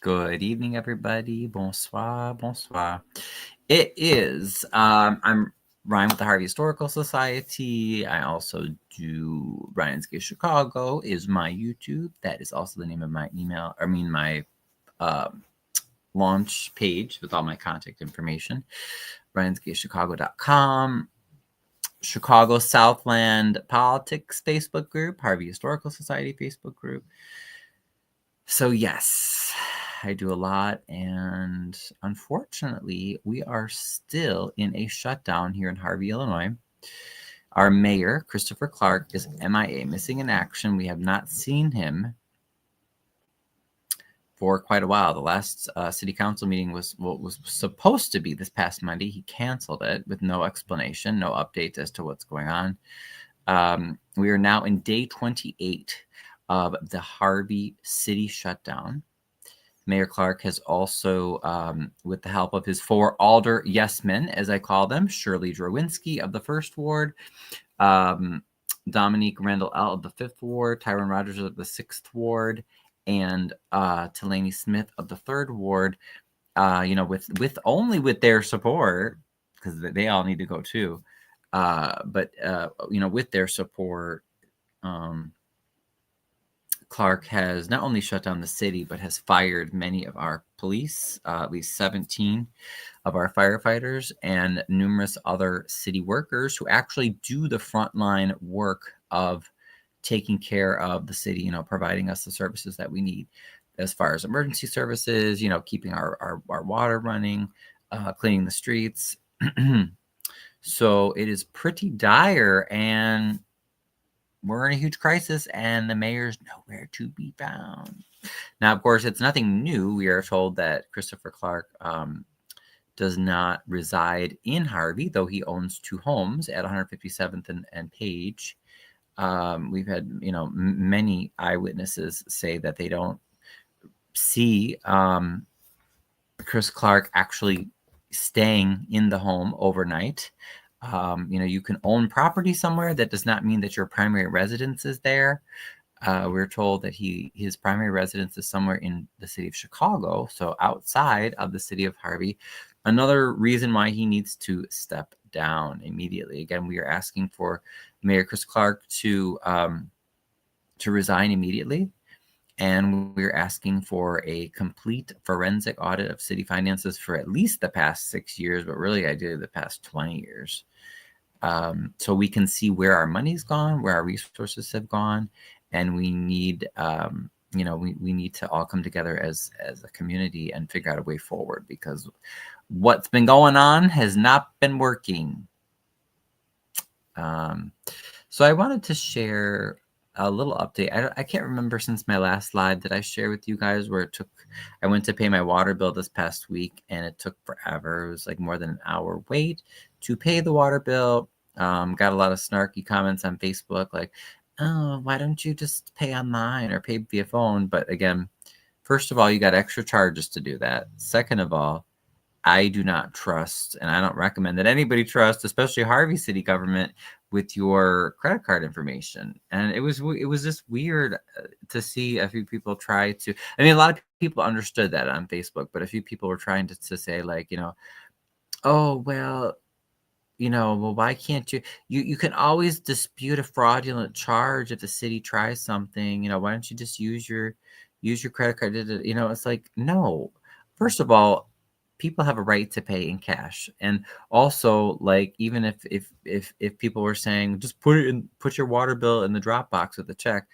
Good evening, everybody. Bonsoir, bonsoir. It is, I'm Ryan with the Harvey Historical Society. I also do Ryan's Gay Chicago is my YouTube. That is also the name of my my um, launch page with all my contact information. Ryan'sGayChicago.com. Chicago Southland Politics Facebook group, Harvey Historical Society Facebook group. So yes, I do a lot, and unfortunately, we are still in a shutdown here in Harvey, Illinois. Our mayor, Christopher Clark, is MIA, missing in action. We have not seen him for quite a while. The last city council meeting was supposed to be this past Monday. He canceled it with no explanation, no updates as to what's going on. We are now in day 28 of the Harvey city shutdown. Mayor Clark has also, with the help of his 4 alder yes-men, as I call them, Shirley Drowinski of the 1st Ward, Dominique Randall L. of the 5th Ward, Tyrone Rogers of the 6th Ward, and Delaney Smith of the 3rd Ward, with their support, because they all need to go too, with their support, Clark has not only shut down the city, but has fired many of our police, at least 17 of our firefighters, and numerous other city workers who actually do the frontline work of taking care of the city, providing us the services that we need as far as emergency services, keeping our water running, cleaning the streets. So it is pretty dire, and we're in a huge crisis, and the mayor's nowhere to be found. Now, of course, it's nothing new. We are told that Christopher Clark does not reside in Harvey, though he owns 2 homes at 157th and Page. We've had, many eyewitnesses say that they don't see Chris Clark actually staying in the home overnight. You can own property somewhere. That does not mean that your primary residence is there. We're told that his primary residence is somewhere in the city of Chicago, so outside of the city of Harvey. Another reason why he needs to step down immediately. Again, we are asking for Mayor Chris Clark to resign immediately. And we're asking for a complete forensic audit of city finances for at least the past 6 years, but really ideally the past 20 years. So we can see where our money's gone, where our resources have gone, and we need, we need to all come together as a community and figure out a way forward, because what's been going on has not been working. So I wanted to share a little update. I can't remember since my last live that I shared with you guys where I went to pay my water bill this past week, and it took forever. It was like more than an hour wait to pay the water bill. Got a lot of snarky comments on Facebook like, oh, why don't you just pay online or pay via phone? But again, first of all, you got extra charges to do that. Second of all, I do not trust, and I don't recommend that anybody trust, especially Harvey city government, with your credit card information. And it was just weird to see a few people try to, a lot of people understood that on Facebook, but a few people were trying to say like, oh, well, why can't you can always dispute a fraudulent charge if the city tries something, why don't you just use your credit card? It's like, no, first of all, people have a right to pay in cash. And also, like, even if people were saying just put your water bill in the Dropbox with a check,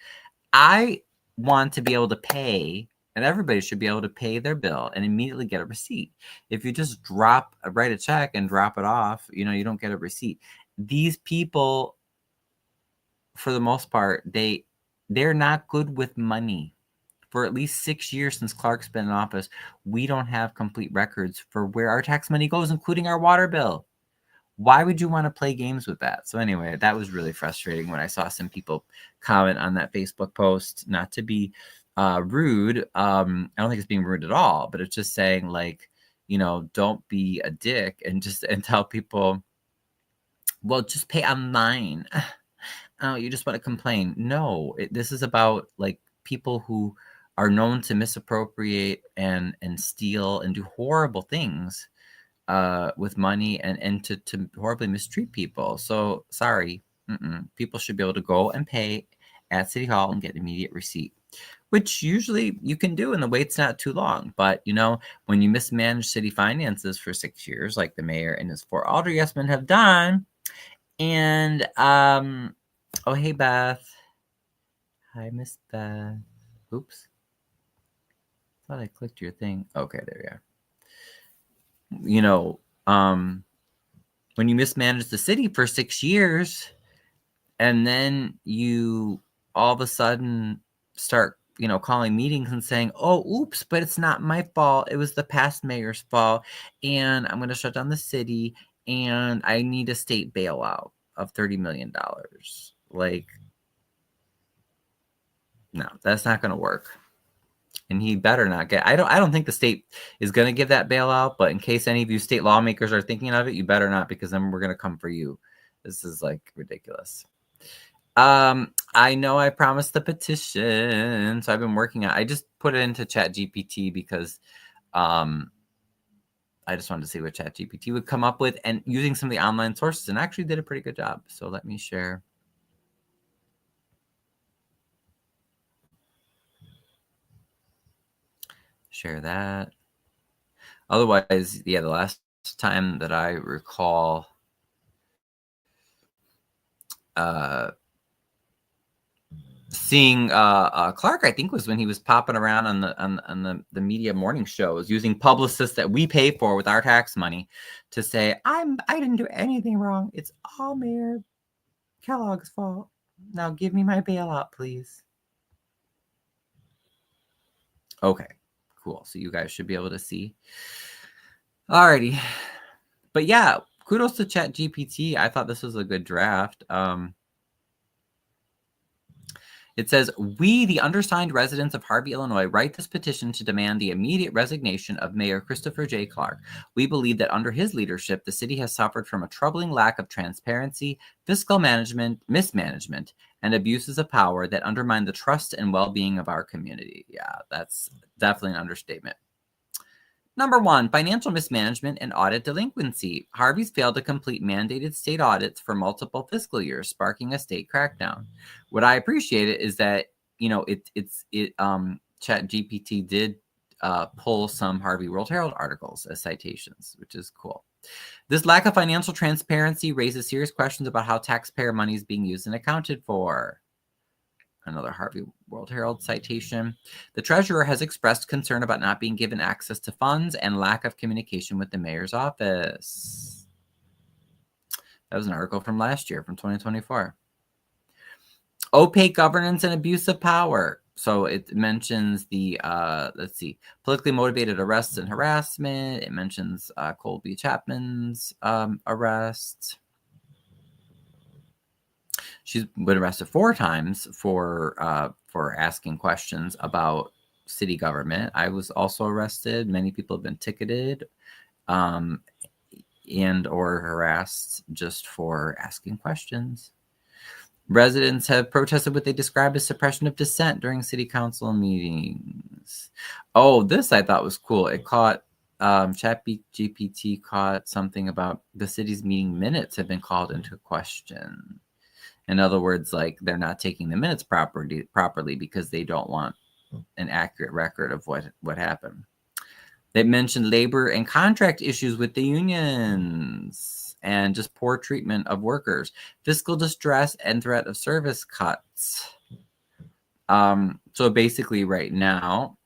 I want to be able to pay, and everybody should be able to pay their bill and immediately get a receipt. If you just write a check and drop it off, you don't get a receipt. These people, for the most part, they're not good with money. For at least 6 years since Clark's been in office, we don't have complete records for where our tax money goes, including our water bill. Why would you want to play games with that? So anyway, that was really frustrating when I saw some people comment on that Facebook post. Not to be rude. I don't think it's being rude at all, but it's just saying like, don't be a dick and tell people, well, just pay online. Oh, you just want to complain. No, this is about like people who are known to misappropriate and steal and do horrible things with money and to horribly mistreat people. So sorry, people should be able to go and pay at City Hall and get immediate receipt, which usually you can do and the wait's not too long. But, you know, when you mismanage city finances for 6 years, like the mayor and his 4 alder yes-men have done, and, oh, hey, Beth. Hi, Miss Beth. Oops. Thought I clicked your thing. Okay, there we are. You know, when you mismanage the city for 6 years and then you all of a sudden start, you know, calling meetings and saying, oh, oops, but it's not my fault. It was the past mayor's fault. And I'm going to shut down the city and I need a state bailout of $30 million. Like, no, that's not going to work. And he better not get. I don't think the state is going to give that bailout. But in case any of you state lawmakers are thinking of it, you better not, because then we're going to come for you. This is like ridiculous. I know I promised the petition, so I've been working on. I just put it into ChatGPT because I just wanted to see what ChatGPT would come up with, and using some of the online sources, and actually did a pretty good job. So let me share. Share that. Otherwise, yeah, the last time that I recall seeing Clark, I think, was when he was popping around on the media morning shows, using publicists that we pay for with our tax money to say, I didn't do anything wrong. It's all Mayor Kellogg's fault. Now give me my bailout, please. Okay, cool. So you guys should be able to see. Alrighty. But yeah, kudos to ChatGPT. I thought this was a good draft. It says, we, the undersigned residents of Harvey, Illinois, write this petition to demand the immediate resignation of Mayor Christopher J. Clark. We believe that under his leadership, the city has suffered from a troubling lack of transparency, fiscal management, mismanagement, and abuses of power that undermine the trust and well-being of our community. Yeah, that's definitely an understatement. Number 1, financial mismanagement and audit delinquency. Harvey's failed to complete mandated state audits for multiple fiscal years, sparking a state crackdown. What I appreciate is that, you know, ChatGPT did pull some Harvey World Herald articles as citations, which is cool. This lack of financial transparency raises serious questions about how taxpayer money is being used and accounted for. Another Harvey World Herald citation. The treasurer has expressed concern about not being given access to funds and lack of communication with the mayor's office. That was an article from last year, from 2024. Opaque governance and abuse of power. So it mentions the, politically motivated arrests and harassment. It mentions Colby Chapman's arrest. She's been arrested 4 times for asking questions about city government. I was also arrested. Many people have been ticketed and or harassed just for asking questions. Residents have protested what they described as suppression of dissent during city council meetings. Oh, this I thought was cool. It caught ChatGPT caught something about the city's meeting minutes have been called into question. In other words, like, they're not taking the minutes properly because they don't want an accurate record of what happened. They mentioned labor and contract issues with the unions and just poor treatment of workers, fiscal distress, and threat of service cuts. So basically right now,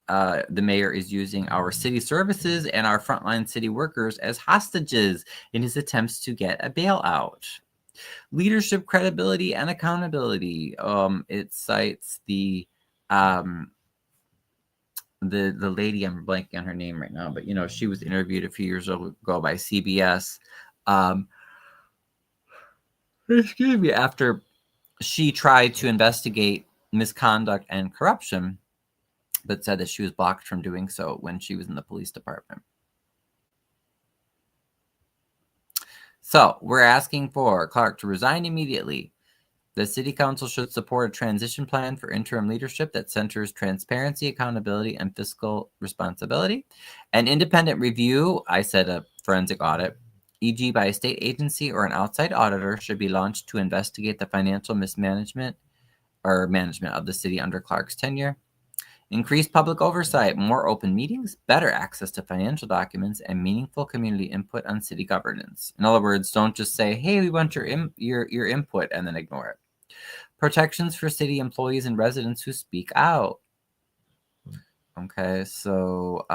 the mayor is using our city services and our frontline city workers as hostages in his attempts to get a bailout. Leadership, credibility, and accountability. It cites the lady, I'm blanking on her name right now, but, you know, she was interviewed a few years ago by CBS. Excuse me, after she tried to investigate misconduct and corruption, but said that she was blocked from doing so when she was in the police department. So we're asking for Clark to resign immediately. The city council should support a transition plan for interim leadership that centers transparency, accountability, and fiscal responsibility. An independent review, I said a forensic audit, e.g. by a state agency or an outside auditor, should be launched to investigate the financial mismanagement or management of the city under Clark's tenure. Increased public oversight, more open meetings, better access to financial documents, and meaningful community input on city governance. In other words, don't just say, hey, we want your input and then ignore it. Protections for city employees and residents who speak out. Okay, so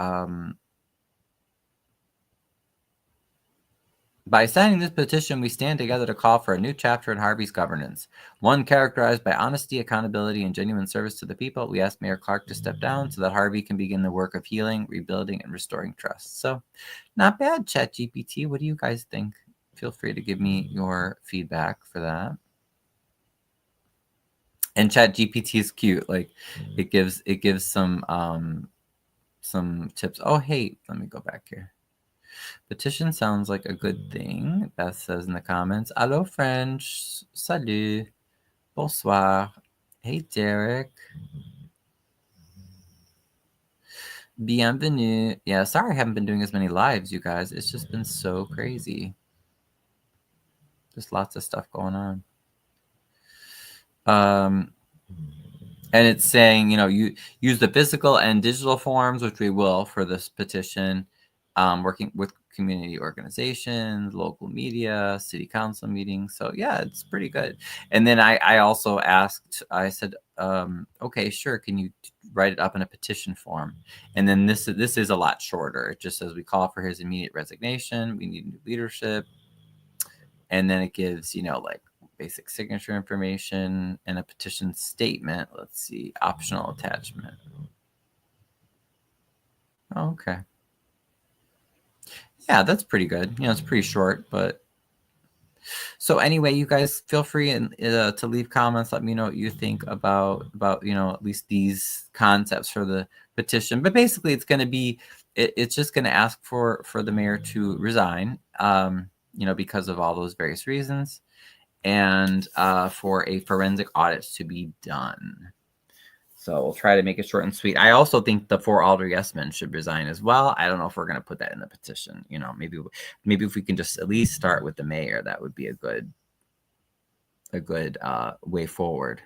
by signing this petition, we stand together to call for a new chapter in Harvey's governance, one characterized by honesty, accountability, and genuine service to the people. We ask Mayor Clark to step down so that Harvey can begin the work of healing, rebuilding, and restoring trust. So, not bad, ChatGPT. What do you guys think? Feel free to give me your feedback for that. And ChatGPT is cute. Like, it gives some tips. Oh, hey, let me go back here. Petition sounds like a good thing, Beth says in the comments. Allô, French. Salut. Bonsoir. Hey, Derek. Bienvenue. Yeah, sorry I haven't been doing as many lives, you guys. It's just been so crazy. Just lots of stuff going on. And it's saying, you use the physical and digital forms, which we will for this petition, working with community organizations, local media, city council meetings. So yeah, it's pretty good. And then I also asked, I said, okay, sure, can you write it up in a petition form? And then this is a lot shorter. It just says we call for his immediate resignation. We need new leadership. And then it gives, like basic signature information and a petition statement. Let's see, optional attachment. Oh, okay. Yeah, that's pretty good. It's pretty short, but so anyway, you guys feel free to leave comments. Let me know what you think about at least these concepts for the petition. But basically, it's going to be it's just going to ask for the mayor to resign, because of all those various reasons, and for a forensic audit to be done. So we'll try to make it short and sweet. I also think the 4 Alder yes men should resign as well. I don't know if we're going to put that in the petition. Maybe if we can just at least start with the mayor, that would be a good way forward.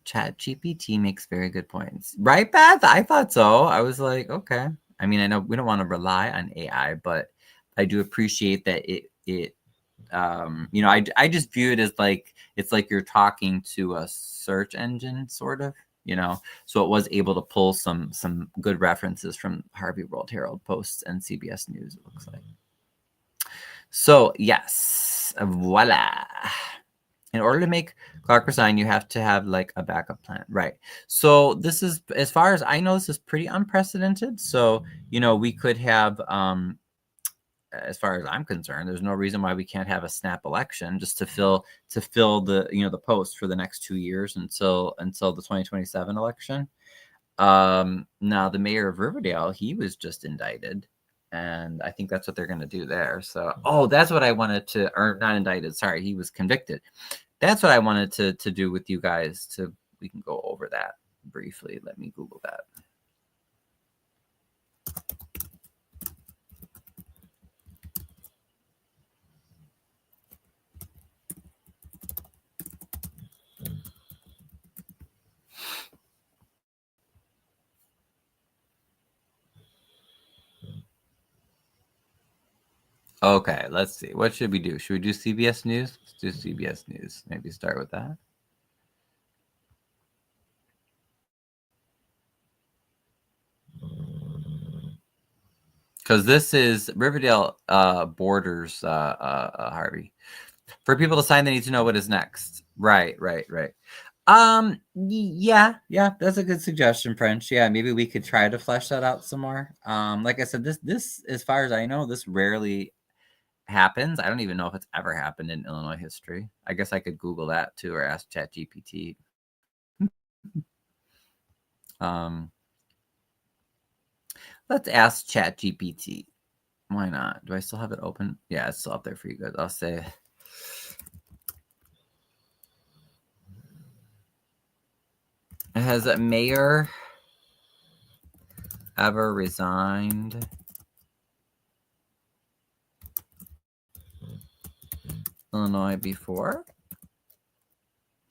ChatGPT makes very good points, right, Beth? I thought so. I was like, okay. I mean, I know we don't want to rely on AI, but I do appreciate that it I just view it as like it's like you're talking to a search engine, sort of, so it was able to pull some good references from Harvey World Herald Posts and CBS News, it looks like. So yes, voila. In order to make Clark resign, you have to have like a backup plan, right? So this is, as far as I know, this is pretty unprecedented. So we could have as far as I'm concerned, there's no reason why we can't have a snap election just to fill the the post for the next 2 years until the 2027 election. Now the mayor of Riverdale, he was just indicted, and I think that's what they're going to do there. So that's what I wanted to, or not indicted, sorry, he was convicted. That's what I wanted to do with you guys. We can go over that briefly. Let me Google that. Okay, let's see. What should we do? Should we do CBS News? Let's do CBS News. Maybe start with that. Because this is Riverdale borders Harvey. For people to sign, they need to know what is next. Right. Yeah, that's a good suggestion, French. Yeah, maybe we could try to flesh that out some more. Like I said, this as far as I know, this rarely happens. I don't even know if it's ever happened in Illinois history. I guess I could Google that too, or ask ChatGPT. Let's ask ChatGPT. Why not? Do I still have it open? Yeah, it's still up there for you guys. I'll say, Has a mayor ever resigned Illinois before?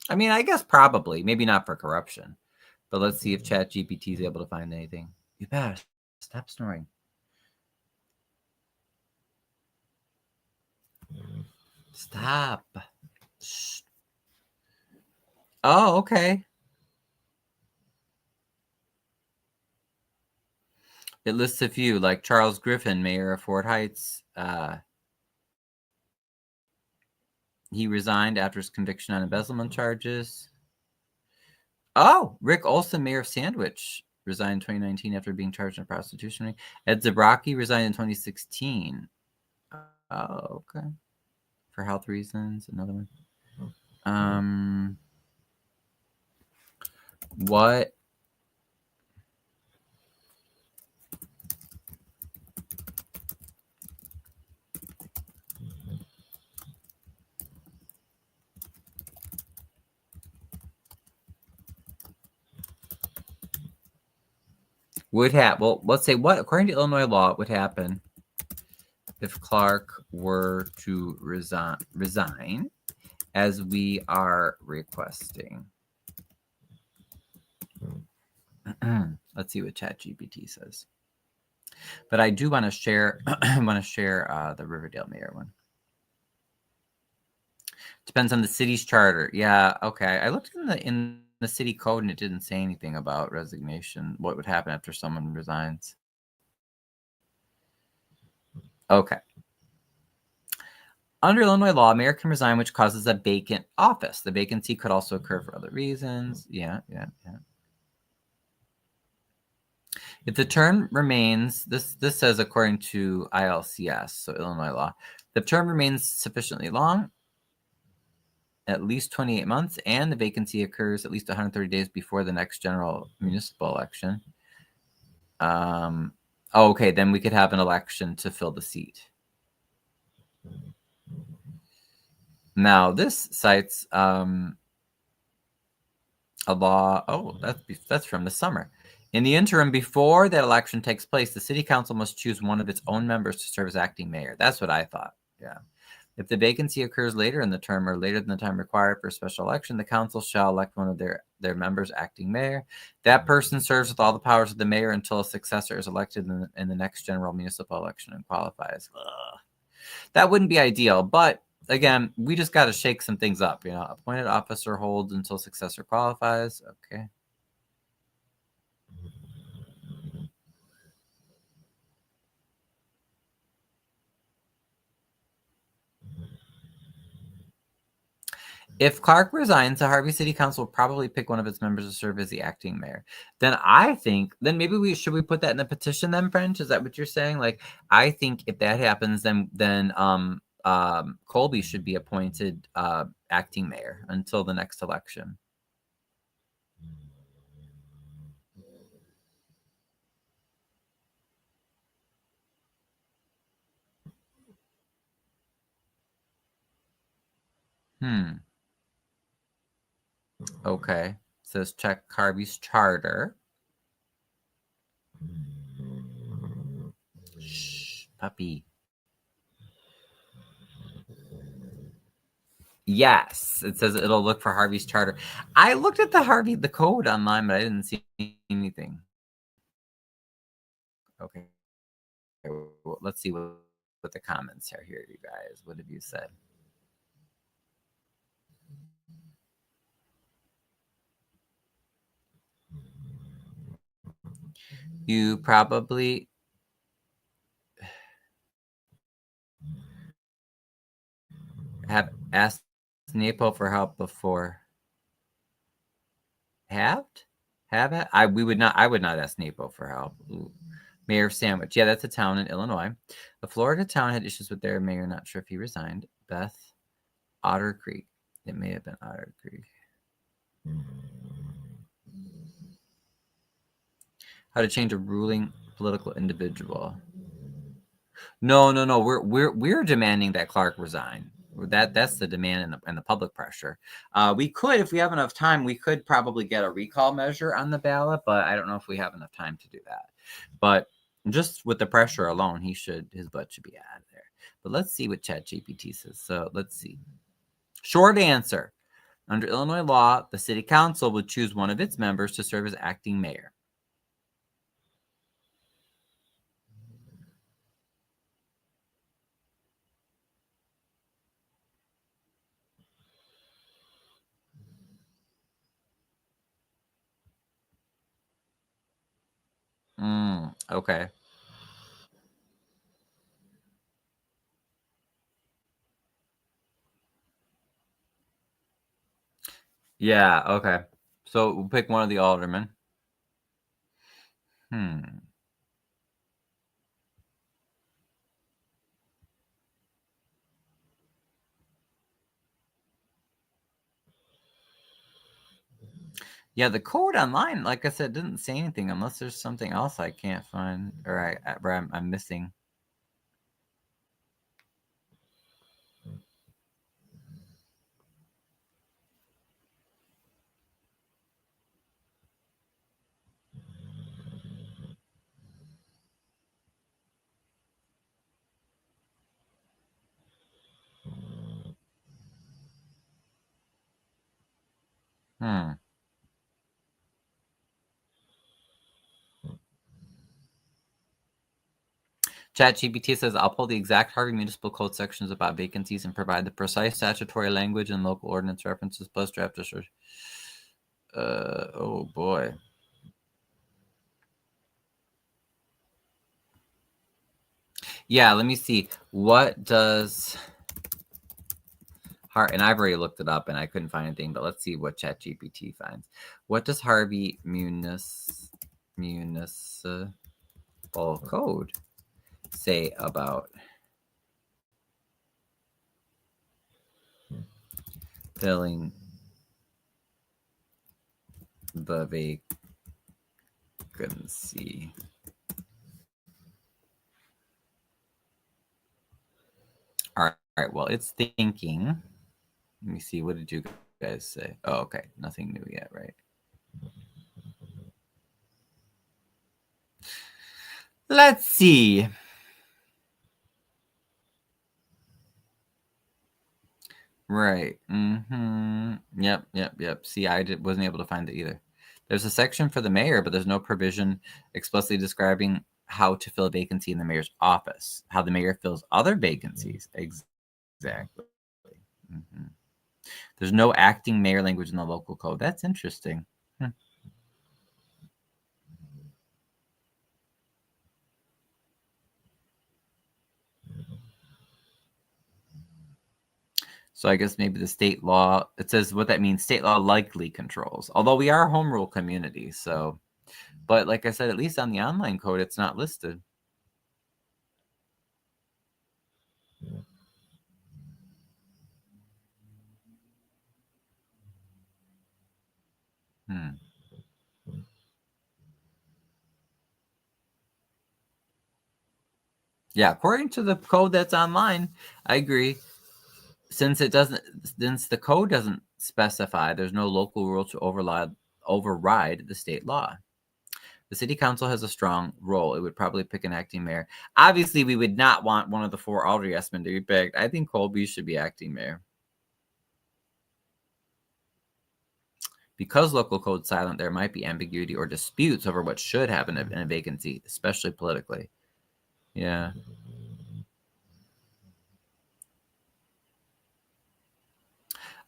I mean, I guess probably. Maybe not for corruption. But let's see if ChatGPT is able to find anything. You better stop snoring. Stop. Shh. Oh, okay. It lists a few, like Charles Griffin, mayor of Fort Heights. He resigned after his conviction on embezzlement charges. Oh, Rick Olson, mayor of Sandwich, resigned in 2019 after being charged in prostitution. Ed Zabrocki resigned in 2016. Oh, okay. For health reasons, another one. What would happen? Well, let's say what, according to Illinois law, would happen if Clark were to resign as we are requesting. Let's see what ChatGPT says. But I do want to share the Riverdale mayor one. Depends on the city's charter. Yeah, okay. I looked in the city code and it didn't say anything about resignation. What would happen after someone resigns? Okay. Under Illinois law, a mayor can resign, which causes a vacant office. The vacancy could also occur for other reasons. Yeah. If the term remains, this says according to ILCS, so Illinois law, the term remains sufficiently long, at least 28 months, and the vacancy occurs at least 130 days before the next general municipal election. Okay, then we could have an election to fill the seat. Now, this cites a law. Oh, that's from the summer. In the interim, before that election takes place, the city council must choose one of its own members to serve as acting mayor. That's what I thought. Yeah. If the vacancy occurs later in the term or later than the time required for a special election, the council shall elect one of their members acting mayor. That person serves with all the powers of the mayor until a successor is elected in the next general municipal election and qualifies. Ugh. That wouldn't be ideal, but again, we just got to shake some things up. Appointed officer holds until successor qualifies. Okay. If Clark resigns, the Harvey City Council will probably pick one of its members to serve as the acting mayor. Then I think, maybe we should put that in the petition then, French? Is that what you're saying? Like, I think if that happens, then Colby should be appointed acting mayor until the next election. Okay. It says check Harvey's charter. Shh, puppy. Yes, it says it'll look for Harvey's charter. I looked at the code online, but I didn't see anything. Okay. Well, let's see what the comments are here, you guys. What have you said? You probably have asked NAPO for help before. Have it? I would not ask NAPO for help. Ooh. Mayor of Sandwich. Yeah, that's a town in Illinois. The Florida town had issues with their mayor. Not sure if he resigned. Beth Otter Creek. It may have been Otter Creek. How to change a ruling political individual. No. We're demanding that Clark resign. That's the demand and the public pressure. We could, if we have enough time, we could probably get a recall measure on the ballot, but I don't know if we have enough time to do that. But just with the pressure alone, his butt should be out of there. But let's see what ChatGPT says. So let's see. Short answer. Under Illinois law, the city council would choose one of its members to serve as acting mayor. Okay. Yeah, okay. So we'll pick one of the aldermen. Yeah, the code online, like I said, didn't say anything unless there's something else I can't find or I'm missing. ChatGPT says, I'll pull the exact Harvey Municipal Code sections about vacancies and provide the precise statutory language and local ordinance references plus draft description. Oh boy. Yeah, let me see. What does and I've already looked it up and I couldn't find anything, but let's see what ChatGPT finds. What does Harvey Municipal Code say about filling the vacancy? All right. Well, it's thinking. Let me see. What did you guys say? Oh, okay. Nothing new yet, right? Let's see. Right. Yep. See, wasn't able to find it either. There's a section for the mayor, but there's no provision explicitly describing how to fill a vacancy in the mayor's office, how the mayor fills other vacancies. Exactly. There's no acting mayor language in the local code. That's interesting. So I guess maybe the state law, it says what that means, state law likely controls. Although we are a home rule community, so, but like I said, at least on the online code, it's not listed. Yeah, according to the code that's online, I agree. Since the code doesn't specify, there's no local rule to override the state law. The city council has a strong role. It would probably pick an acting mayor. Obviously, we would not want one of the 4 alder yes-men to be picked. I think Colby should be acting mayor. Because local code's silent, there might be ambiguity or disputes over what should happen in a vacancy, especially politically. Yeah.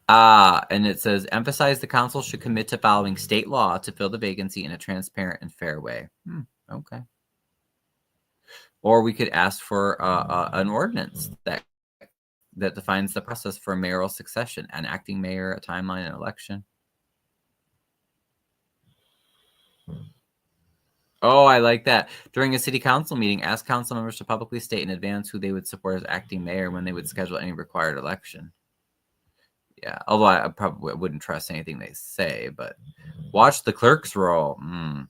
And it says, emphasize the council should commit to following state law to fill the vacancy in a transparent and fair way. Okay. Or we could ask for an ordinance that defines the process for mayoral succession, an acting mayor, a timeline, an election. Oh, I like that. During a city council meeting, ask council members to publicly state in advance who they would support as acting mayor when they would schedule any required election. Yeah, although I probably wouldn't trust anything they say, but watch the clerk's role. The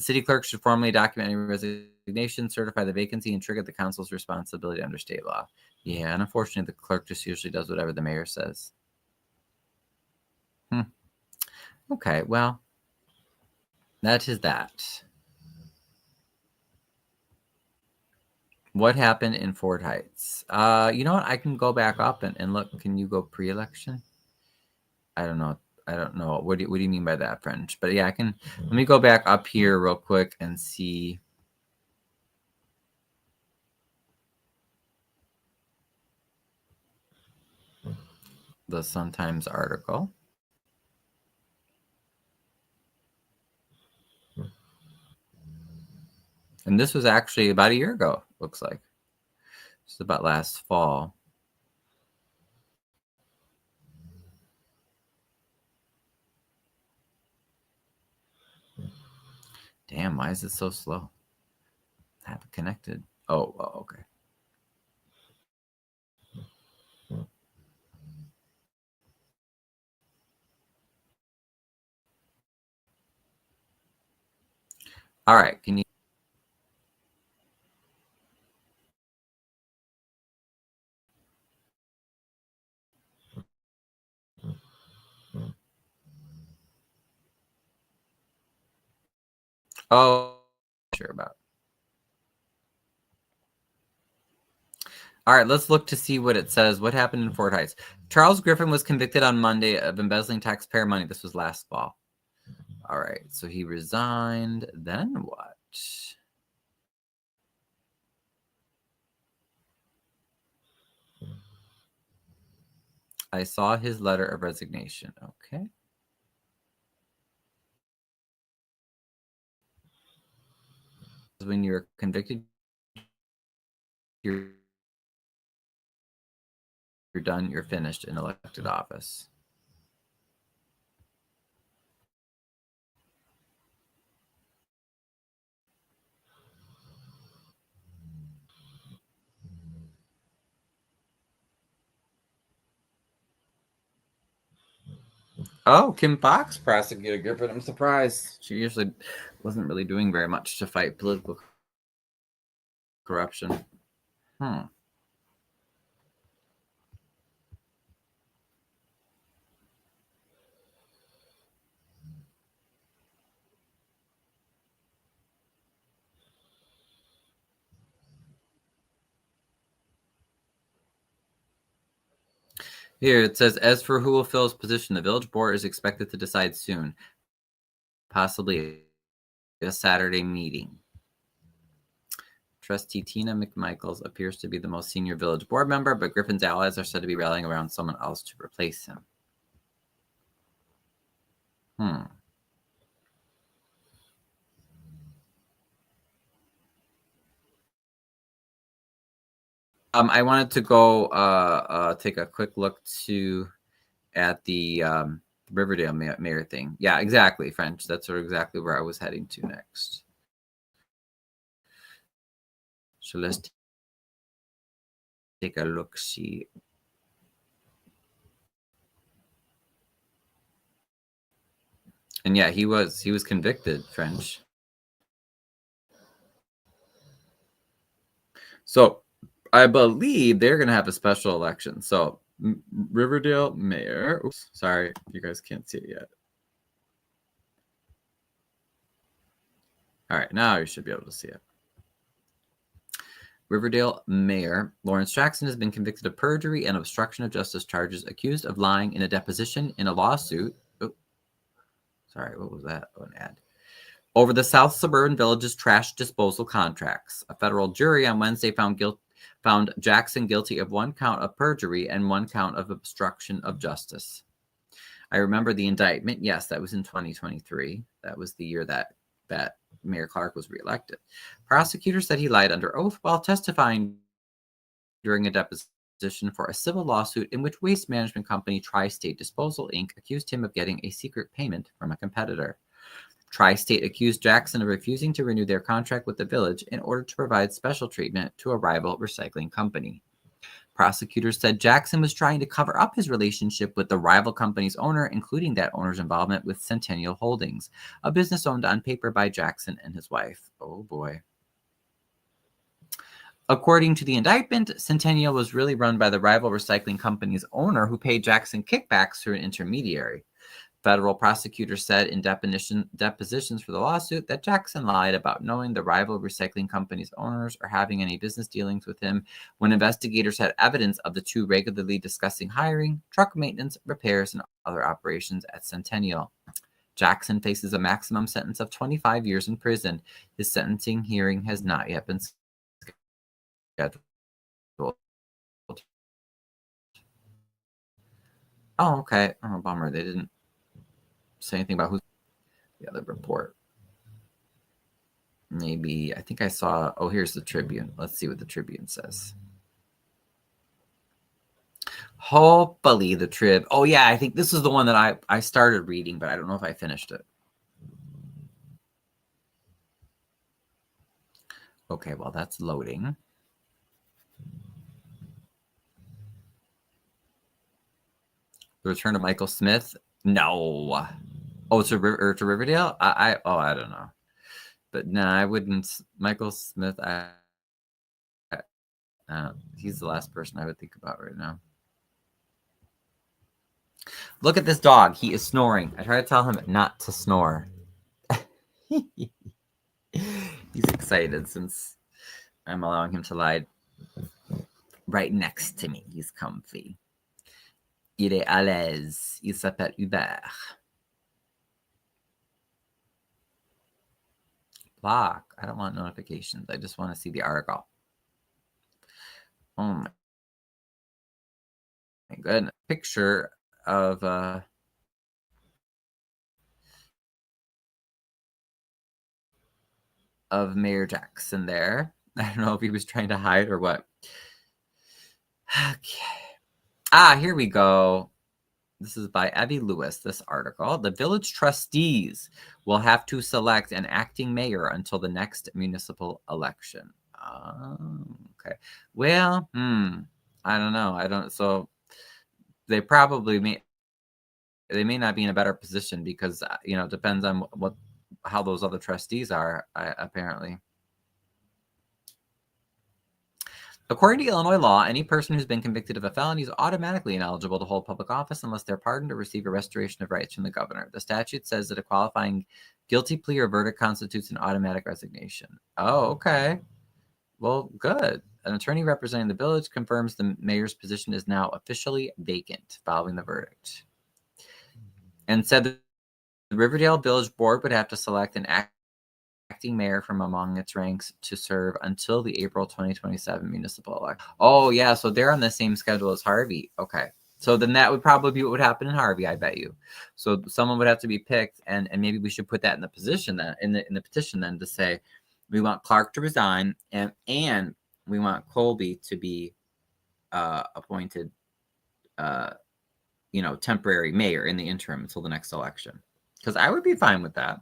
city clerk should formally document any resignation, certify the vacancy, and trigger the council's responsibility under state law. Yeah, and unfortunately, the clerk just usually does whatever the mayor says. Okay, well, that is that. What happened in Fort Heights? You know what? I can go back up and look. Can you go pre-election? I don't know. I don't know. What do you mean by that, French? But yeah, I can. Let me go back up here real quick and see. The Sun-Times article. And this was actually about a year ago, looks like. It's about last fall. Damn, why is it so slow? I have it connected. Oh, okay. All right, can you? Oh, sure about. All right, let's look to see what it says. What happened in Fort Heights? Charles Griffin was convicted on Monday of embezzling taxpayer money. This was last fall. All right, so he resigned. Then what? I saw his letter of resignation. Okay. When you're convicted, you're done, you're finished in elected office. Oh, Kim Fox prosecuted Griffin. I'm surprised. She usually wasn't really doing very much to fight political corruption. Here it says, as for who will fill his position, the village board is expected to decide soon, possibly a Saturday meeting. Trustee Tina McMichaels appears to be the most senior village board member, but Griffin's allies are said to be rallying around someone else to replace him. I wanted to go take a quick look at the Riverdale mayor thing. Yeah, exactly, French. That's exactly where I was heading to next. So let's take a look. See. And yeah, he was convicted, French. So I believe they're going to have a special election. So Riverdale mayor. Oops, sorry, you guys can't see it yet. All right, now you should be able to see it. Riverdale Mayor Lawrence Jackson has been convicted of perjury and obstruction of justice charges, accused of lying in a deposition in a lawsuit. Oh, sorry, what was that? Oh, an ad. Over the South Suburban Village's trash disposal contracts. A federal jury on Wednesday found Jackson guilty of 1 count of perjury and 1 count of obstruction of justice. I remember the indictment. Yes, that was in 2023. That was the year that Mayor Clark was reelected. Prosecutors said he lied under oath while testifying during a deposition for a civil lawsuit in which waste management company Tri-State Disposal, Inc. accused him of getting a secret payment from a competitor. Tri-State accused Jackson of refusing to renew their contract with the village in order to provide special treatment to a rival recycling company. Prosecutors said Jackson was trying to cover up his relationship with the rival company's owner, including that owner's involvement with Centennial Holdings, a business owned on paper by Jackson and his wife. Oh boy. According to the indictment, Centennial was really run by the rival recycling company's owner who paid Jackson kickbacks through an intermediary. Federal prosecutors said in depositions for the lawsuit that Jackson lied about knowing the rival recycling company's owners or having any business dealings with him when investigators had evidence of the two regularly discussing hiring, truck maintenance, repairs, and other operations at Centennial. Jackson faces a maximum sentence of 25 years in prison. His sentencing hearing has not yet been scheduled. Oh, okay. Oh, bummer. They didn't say anything about who's the other report. Maybe, I think I saw, oh, here's the Tribune. Let's see what the Tribune says. Hopefully the Trib. Oh, yeah, I think this is the one that I started reading, but I don't know if I finished it. Okay, well, that's loading. The Return of Michael Smith? No. Oh, to Riverdale? I don't know. But no, I wouldn't. Michael Smith, he's the last person I would think about right now. Look at this dog. He is snoring. I try to tell him not to snore. He's excited since I'm allowing him to lie right next to me. He's comfy. Il est à l'aise. Il s'appelle Hubert. Block. I don't want notifications. I just want to see the article. Oh my goodness. Picture of Mayor Jackson there. I don't know if he was trying to hide or what. Okay. Here we go. This is by Abby Lewis, this article. The village trustees will have to select an acting mayor until the next municipal election. Okay. Well, I don't know. So they probably may not be in a better position because, it depends on how those other trustees are, apparently. According to Illinois law, any person who's been convicted of a felony is automatically ineligible to hold public office unless they're pardoned or receive a restoration of rights from the governor. The statute says that a qualifying guilty plea or verdict constitutes an automatic resignation. Oh, okay. Well, good. An attorney representing the village confirms the mayor's position is now officially vacant following the verdict. And said that the Riverdale Village Board would have to select an acting mayor from among its ranks to serve until the April 2027 municipal election. Oh, yeah. So they're on the same schedule as Harvey. Okay. So then that would probably be what would happen in Harvey, I bet you. So someone would have to be picked, and maybe we should put that in the position then, in the petition then, to say we want Clark to resign and we want Colby to be appointed temporary mayor in the interim until the next election. Because I would be fine with that.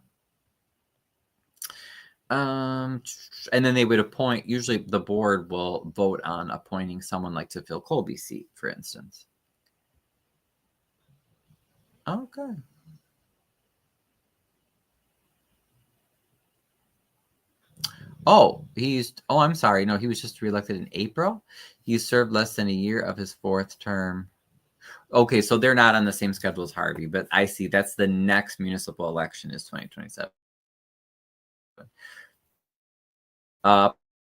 And then they would appoint, usually the board will vote on appointing someone like to fill Colby's seat, for instance. Okay. I'm sorry. No, he was just reelected in April. He served less than a year of his fourth term. Okay, so they're not on the same schedule as Harvey, but I see that's the next municipal election is 2027.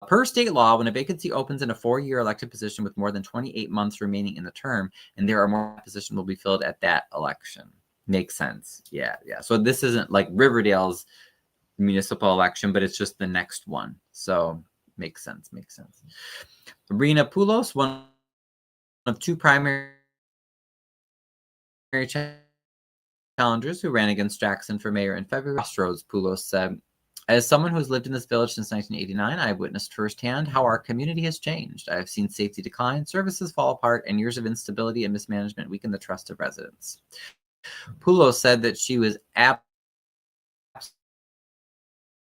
Per state law, when a vacancy opens in a 4-year elected position with more than 28 months remaining in the term, and there are more positions will be filled at that election. Makes sense. Yeah. So this isn't like Riverdale's municipal election, but it's just the next one. So makes sense. Rena Poulos, one of two primary challengers who ran against Jackson for mayor in February. Crossroads, Poulos said, as someone who has lived in this village since 1989, I have witnessed firsthand how our community has changed. I have seen safety decline, services fall apart, and years of instability and mismanagement weaken the trust of residents. Poulos said that she was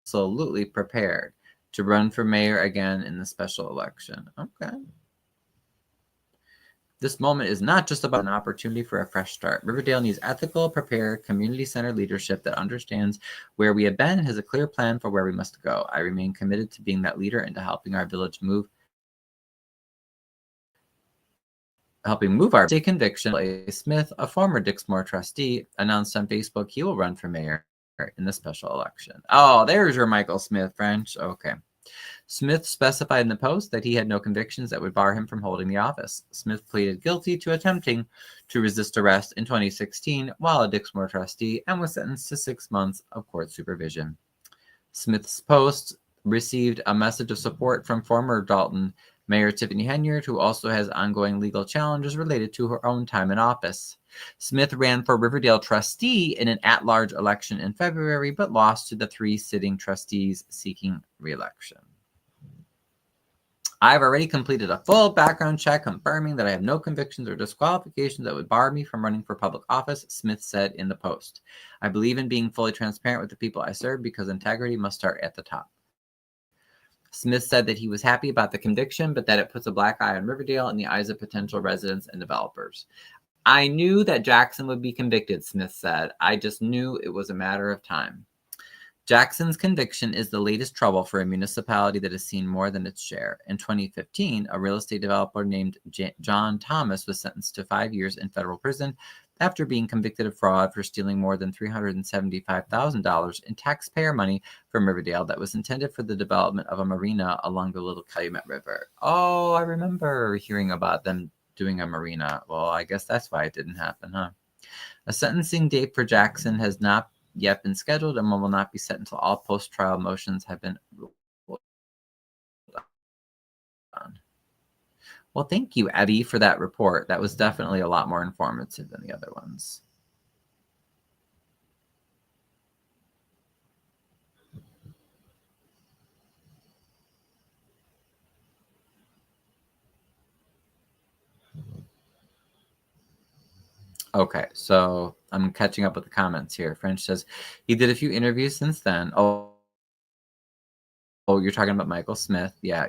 absolutely prepared to run for mayor again in the special election. Okay. This moment is not just about an opportunity for a fresh start. Riverdale needs ethical, prepared, community-centered leadership that understands where we have been and has a clear plan for where we must go. I remain committed to being that leader and to helping our village move helping move our state conviction. A Smith, a former Dixmoor trustee, announced on Facebook he will run for mayor in the special election. Oh, there's your Michael Smith, French. Okay. Smith specified in the post that he had no convictions that would bar him from holding the office. Smith pleaded guilty to attempting to resist arrest in 2016 while a Dixmoor trustee and was sentenced to 6 months of court supervision. Smith's post received a message of support from former Dalton Mayor Tiffany Henyard, who also has ongoing legal challenges related to her own time in office. Smith ran for Riverdale trustee in an at-large election in February, but lost to the 3 sitting trustees seeking re-election. I've already completed a full background check confirming that I have no convictions or disqualifications that would bar me from running for public office, Smith said in the post. I believe in being fully transparent with the people I serve because integrity must start at the top. Smith said that he was happy about the conviction, but that it puts a black eye on Riverdale in the eyes of potential residents and developers. I knew that Jackson would be convicted, Smith said. I just knew it was a matter of time. Jackson's conviction is the latest trouble for a municipality that has seen more than its share. In 2015, a real estate developer named John Thomas was sentenced to 5 years in federal prison after being convicted of fraud for stealing more than $375,000 in taxpayer money from Riverdale that was intended for the development of a marina along the Little Calumet River. Oh, I remember hearing about them doing a marina. Well, I guess that's why it didn't happen, huh? A sentencing date for Jackson has not yet been scheduled and will not be set until all post-trial motions have been ruled on. Well, thank you, Eddie, for that report. That was definitely a lot more informative than the other ones. Okay, so I'm catching up with the comments here. French says he did a few interviews since then. Oh, you're talking about Michael Smith. Yeah.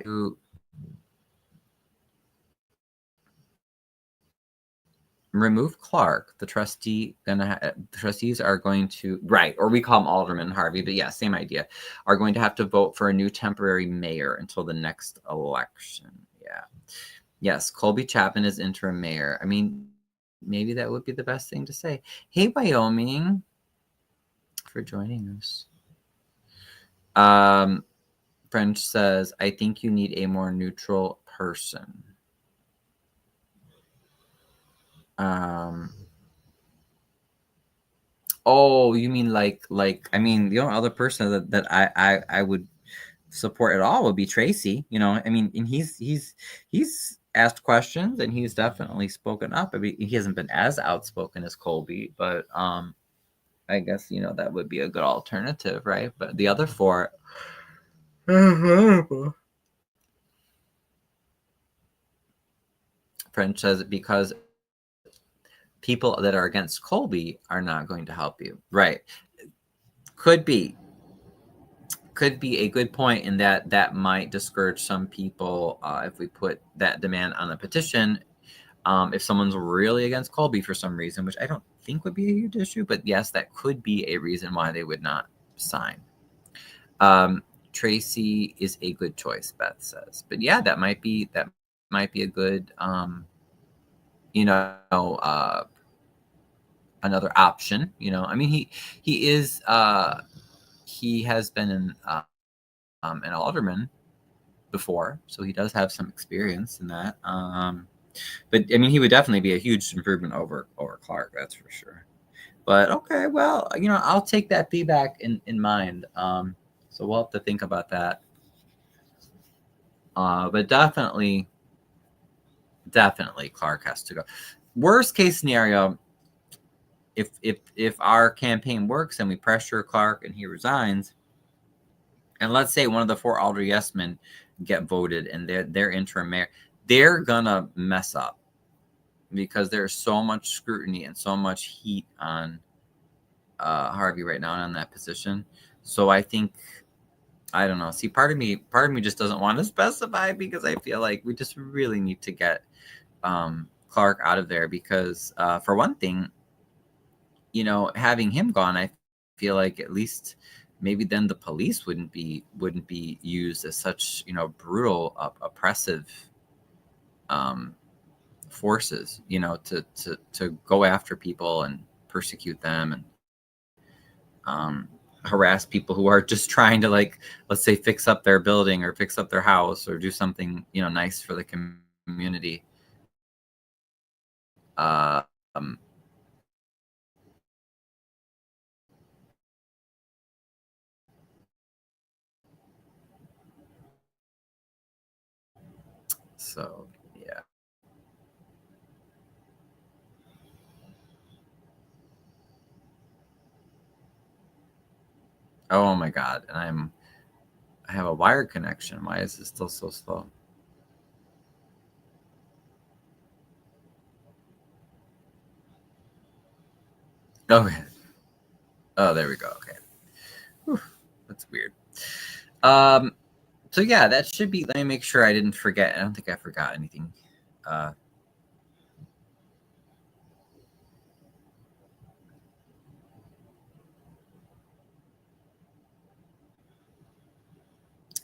Remove Clark, the trustee the trustees are going to, right, or we call him Alderman Harvey, but yeah, same idea, are going to have to vote for a new temporary mayor until the next election. Yeah. Yes, Colby Chapman is interim mayor. I mean, maybe that would be the best thing to say. Hey, Wyoming, for joining us. French says, I think you need a more neutral person. Oh, you mean like I mean, the only other person that I would support at all would be Tracy. You know, I mean, and he's asked questions and he's definitely spoken up. I mean, he hasn't been as outspoken as Colby, but I guess that would be a good alternative, right? But the other 4. French says because people that are against Colby are not going to help you, right? Could be a good point in that might discourage some people if we put that demand on the petition. If someone's really against Colby for some reason, which I don't think would be a huge issue, but yes, that could be a reason why they would not sign. Tracy is a good choice, Beth says, but yeah, that might be a good another option. I mean, he is he has been an alderman before, so he does have some experience in that. But I mean, he would definitely be a huge improvement over Clark, that's for sure. But okay, well, I'll take that feedback in mind. So we'll have to think about that. But definitely Clark has to go. Worst case scenario, if our campaign works and we pressure Clark and he resigns, and let's say one of the 4 Alder yes men get voted and they're interim mayor, they're gonna mess up because there's so much scrutiny and so much heat on Harvey right now and on that position. So I think, I don't know. See, part of me just doesn't want to specify because I feel like we just really need to get Clark out of there because for one thing, having him gone, I feel like at least maybe then the police wouldn't be used as such, brutal, oppressive forces, to go after people and persecute them and harass people who are just trying to, like, let's say, fix up their building or fix up their house or do something, nice for the community. Um, so yeah. Oh my God. And I have a wired connection. Why is this still so slow? Okay. Oh, there we go. Okay. Whew, that's weird. So yeah, that should be, let me make sure I didn't forget. I don't think I forgot anything.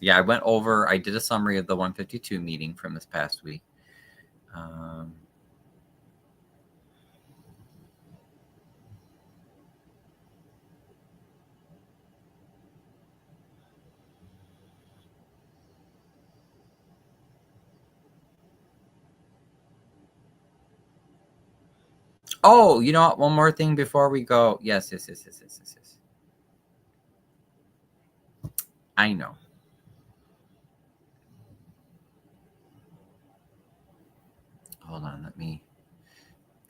Yeah, I did a summary of the 152 meeting from this past week. Oh, you know what? One more thing before we go. Yes. I know. Hold on, I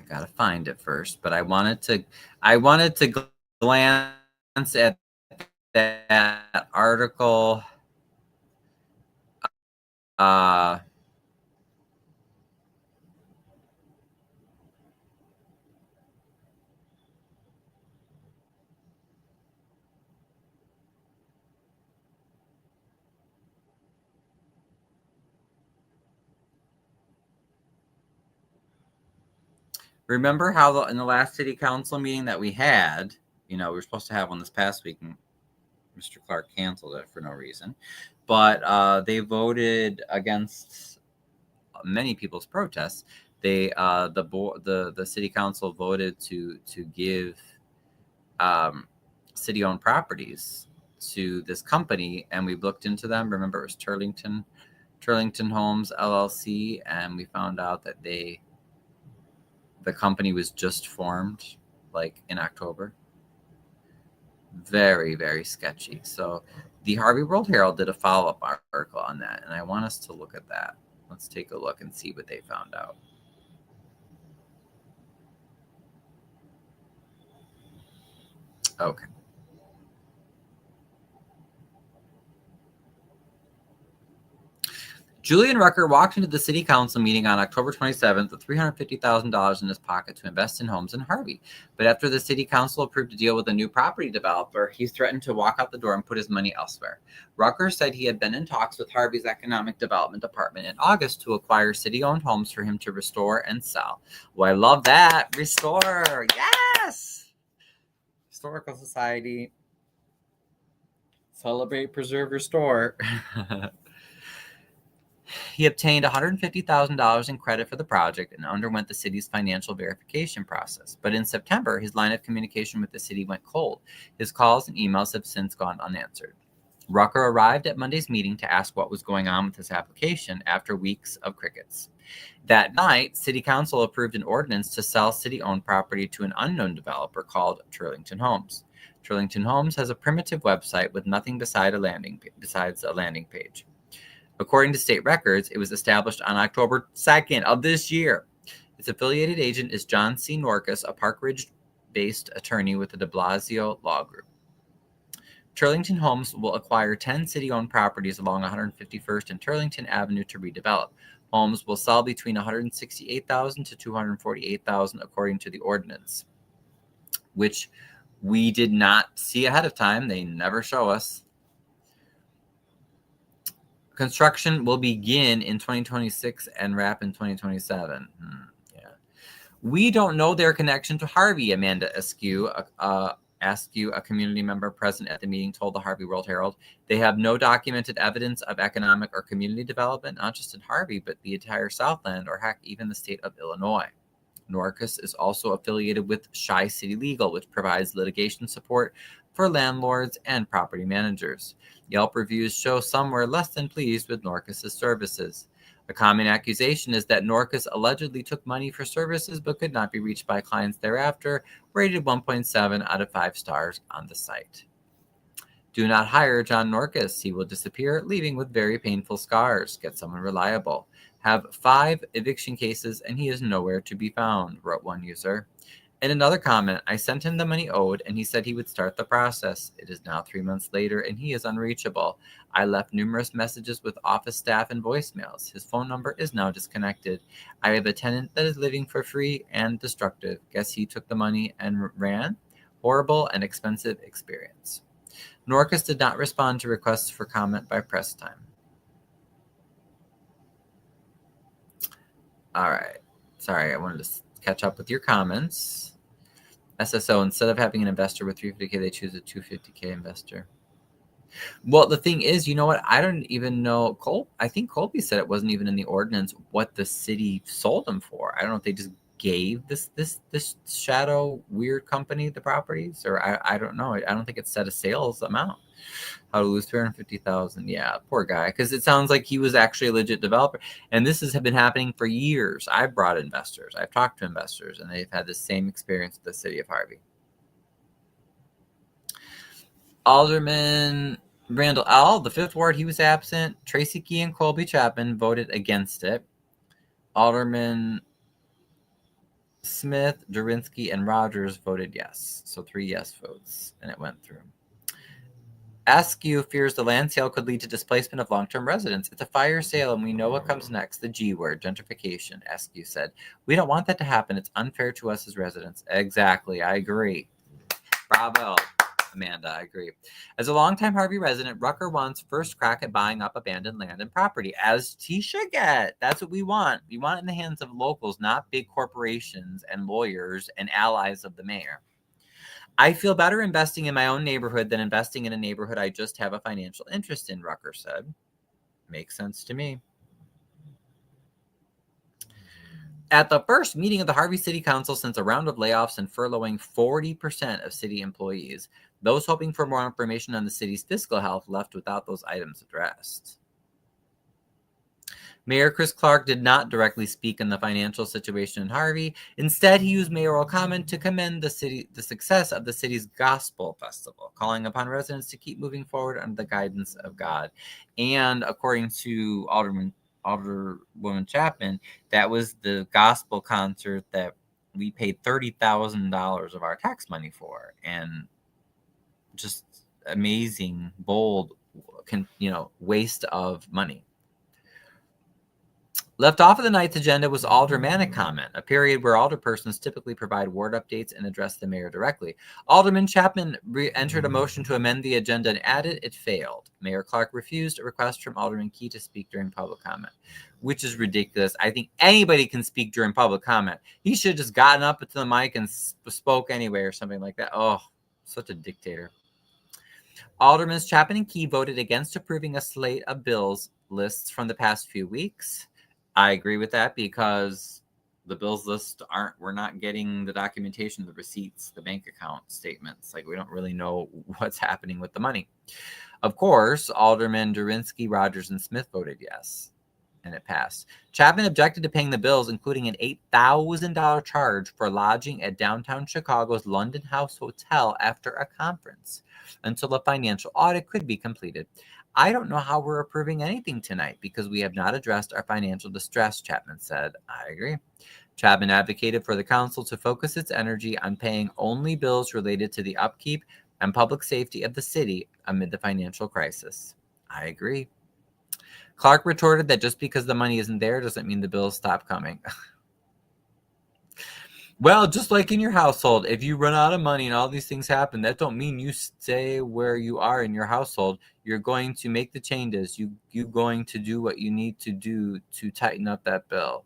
gotta find it first. But I wanted to glance at that article. Remember how in the last city council meeting that we had, we were supposed to have one this past week, and Mr. Clark canceled it for no reason. But they voted against many people's protests. They the city council voted to give city-owned properties to this company, and we looked into them. Remember, it was Turlington Homes LLC, and we found out that the company was just formed, like, in October. Very, very sketchy. So the Harvey World Herald did a follow-up article on that, and I want us to look at that. Let's take a look and see what they found out. Okay. Julian Rucker walked into the city council meeting on October 27th with $350,000 in his pocket to invest in homes in Harvey. But after the city council approved a deal with a new property developer, he threatened to walk out the door and put his money elsewhere. Rucker said he had been in talks with Harvey's economic development department in August to acquire city-owned homes for him to restore and sell. Well, I love that. Restore. Yes. Historical Society. Celebrate, preserve, restore. He obtained $150,000 in credit for the project and underwent the city's financial verification process. But in September, his line of communication with the city went cold. His calls and emails have since gone unanswered. Rucker arrived at Monday's meeting to ask what was going on with his application after weeks of crickets. That night, City Council approved an ordinance to sell city-owned property to an unknown developer called Turlington Homes. Turlington Homes has a primitive website with nothing besides a landing page. According to state records, it was established on October 2nd of this year. Its affiliated agent is John C. Norcus, a Park Ridge-based attorney with the de Blasio Law Group. Turlington Homes will acquire 10 city-owned properties along 151st and Turlington Avenue to redevelop. Homes will sell between $168,000 to $248,000 according to the ordinance, which we did not see ahead of time. They never show us. Construction will begin in 2026 and wrap in 2027. Yeah. We don't know their connection to Harvey, Amanda Askew, Askew, a community member present at the meeting, told the Harvey World Herald, they have no documented evidence of economic or community development, not just in Harvey, but the entire Southland, or heck, even the state of Illinois. Norcus is also affiliated with Chi City Legal, which provides litigation support for landlords and property managers. Yelp reviews show some were less than pleased with Norcus's services. A common accusation is that Norcus allegedly took money for services but could not be reached by clients thereafter, rated 1.7 out of 5 stars on the site. Do not hire John Norcus. He will disappear, leaving with very painful scars. Get someone reliable. Have 5 eviction cases and he is nowhere to be found, wrote one user. In another comment, I sent him the money owed and he said he would start the process. It is now 3 months later and he is unreachable. I left numerous messages with office staff and voicemails. His phone number is now disconnected. I have a tenant that is living for free and destructive. Guess he took the money and ran. Horrible and expensive experience. Norcus did not respond to requests for comment by press time. All right. Sorry, I wanted to catch up with your comments. SSO, instead of having an investor with 350K, they choose a 250K investor. Well, the thing is, you know what? I don't even know. I think Colby said it wasn't even in the ordinance what the city sold them for. I don't know if they just gave this shadow weird company the properties, or I don't know. I don't think it set a sales amount. How to lose $350,000. Yeah, poor guy. Because it sounds like he was actually a legit developer. And this has been happening for years. I've brought investors. I've talked to investors, and they've had the same experience with the city of Harvey. Alderman Randall L., the 5th Ward, he was absent. Tracy Key and Colby Chapman voted against it. Alderman Smith, Durinsky, and Rogers voted yes. So 3 yes votes, and it went through. Askew fears the land sale could lead to displacement of long-term residents. It's a fire sale, and we know what comes next, the G word, gentrification, Askew said. We don't want that to happen. It's unfair to us as residents. Exactly. I agree. Bravo, Amanda. I agree. As a longtime Harvey resident, Rucker wants first crack at buying up abandoned land and property, as he should get. That's what we want. We want it in the hands of locals, not big corporations and lawyers and allies of the mayor. I feel better investing in my own neighborhood than investing in a neighborhood I just have a financial interest in, Rucker said. Makes sense to me. At the first meeting of the Harvey City Council since a round of layoffs and furloughing 40% of city employees, those hoping for more information on the city's fiscal health left without those items addressed. Mayor Chris Clark did not directly speak on the financial situation in Harvey. Instead, he used mayoral comment to commend the success of the city's gospel festival, calling upon residents to keep moving forward under the guidance of God. And according to Alderwoman Chapman, that was the gospel concert that we paid $30,000 of our tax money for, and just amazing, bold, waste of money. Left off of the night's agenda was aldermanic comment, a period where alderpersons typically provide ward updates and address the mayor directly. Alderman Chapman entered a motion to amend the agenda and added it failed. Mayor Clark refused a request from Alderman Key to speak during public comment, which is ridiculous. I think anybody can speak during public comment. He should have just gotten up to the mic and spoke anyway or something like that. Oh, such a dictator. Aldermen Chapman and Key voted against approving a slate of bills lists from the past few weeks. I agree with that because the bills list we're not getting the documentation, the receipts, the bank account statements. Like, we don't really know what's happening with the money. Of course, Alderman Durinsky, Rogers, and Smith voted yes, and it passed. Chapman objected to paying the bills, including an $8,000 charge for lodging at downtown Chicago's London House Hotel after a conference, until a financial audit could be completed. I don't know how we're approving anything tonight because we have not addressed our financial distress, Chapman said. I agree. Chapman advocated for the council to focus its energy on paying only bills related to the upkeep and public safety of the city amid the financial crisis. I agree. Clark retorted that just because the money isn't there doesn't mean the bills stop coming. Well, just like in your household, if you run out of money and all these things happen, that don't mean you stay where you are in your household. You're going to make the changes. You're going to do what you need to do to tighten up that bill.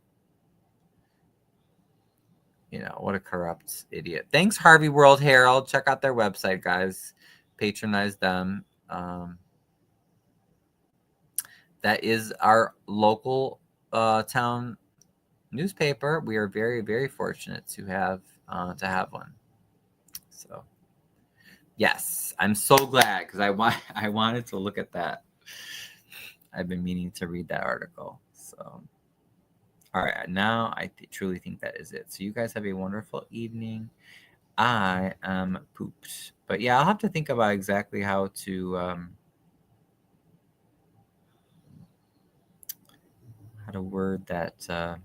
what a corrupt idiot. Thanks, Harvey World Herald. Check out their website, guys. Patronize them. That is our local town newspaper. We are very, very fortunate to have one. So, yes, I'm so glad because I wanted to look at that. I've been meaning to read that article. So, all right, now I truly think that is it. So you guys have a wonderful evening. I am pooped, but yeah, I'll have to think about exactly how to word that.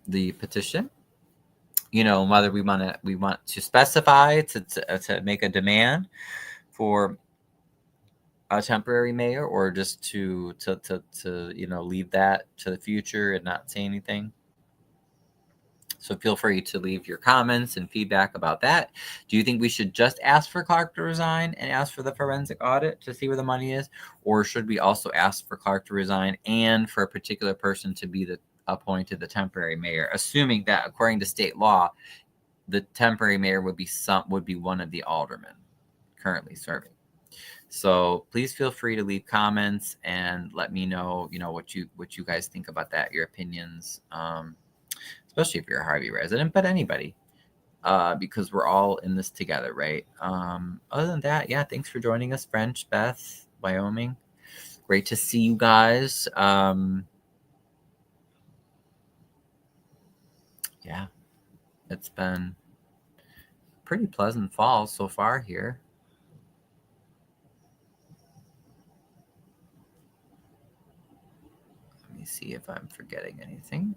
The petition. Whether we want to specify to make a demand for a temporary mayor, or just to leave that to the future and not say anything. So feel free to leave your comments and feedback about that. Do you think we should just ask for Clark to resign and ask for the forensic audit to see where the money is? Or should we also ask for Clark to resign and for a particular person to be appointed the temporary mayor, assuming that according to state law, the temporary mayor would be one of the aldermen currently serving? So please feel free to leave comments and let me know, what you guys think about that, your opinions, especially if you're a Harvey resident, but anybody, because we're all in this together, right? Other than that, yeah, thanks for joining us, French, Beth, Wyoming. Great to see you guys. Yeah, it's been pretty pleasant fall so far here. Let me see if I'm forgetting anything.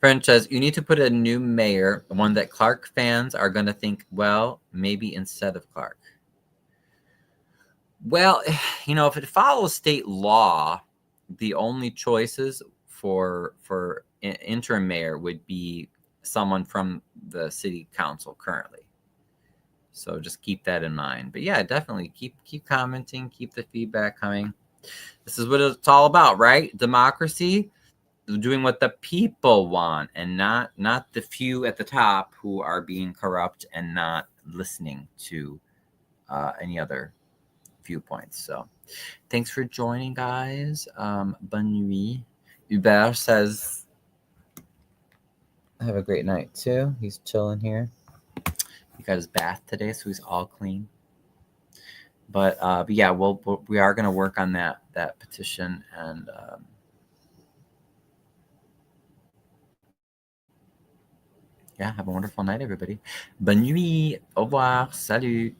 French says, you need to put a new mayor, one that Clark fans are going to think, well, maybe instead of Clark. Well, if it follows state law, the only choices for interim mayor would be someone from the city council currently. So just keep that in mind. But yeah, definitely keep commenting, keep the feedback coming. This is what it's all about, right? Democracy, doing what the people want, and not the few at the top who are being corrupt and not listening to any other viewpoints. So thanks for joining, guys. Bonne nuit. Hubert says have a great night too. He's chilling here. He got his bath today, so he's all clean. But yeah, we are going to work on that petition, and yeah, have a wonderful night, everybody. Bonne nuit. Au revoir. Salut.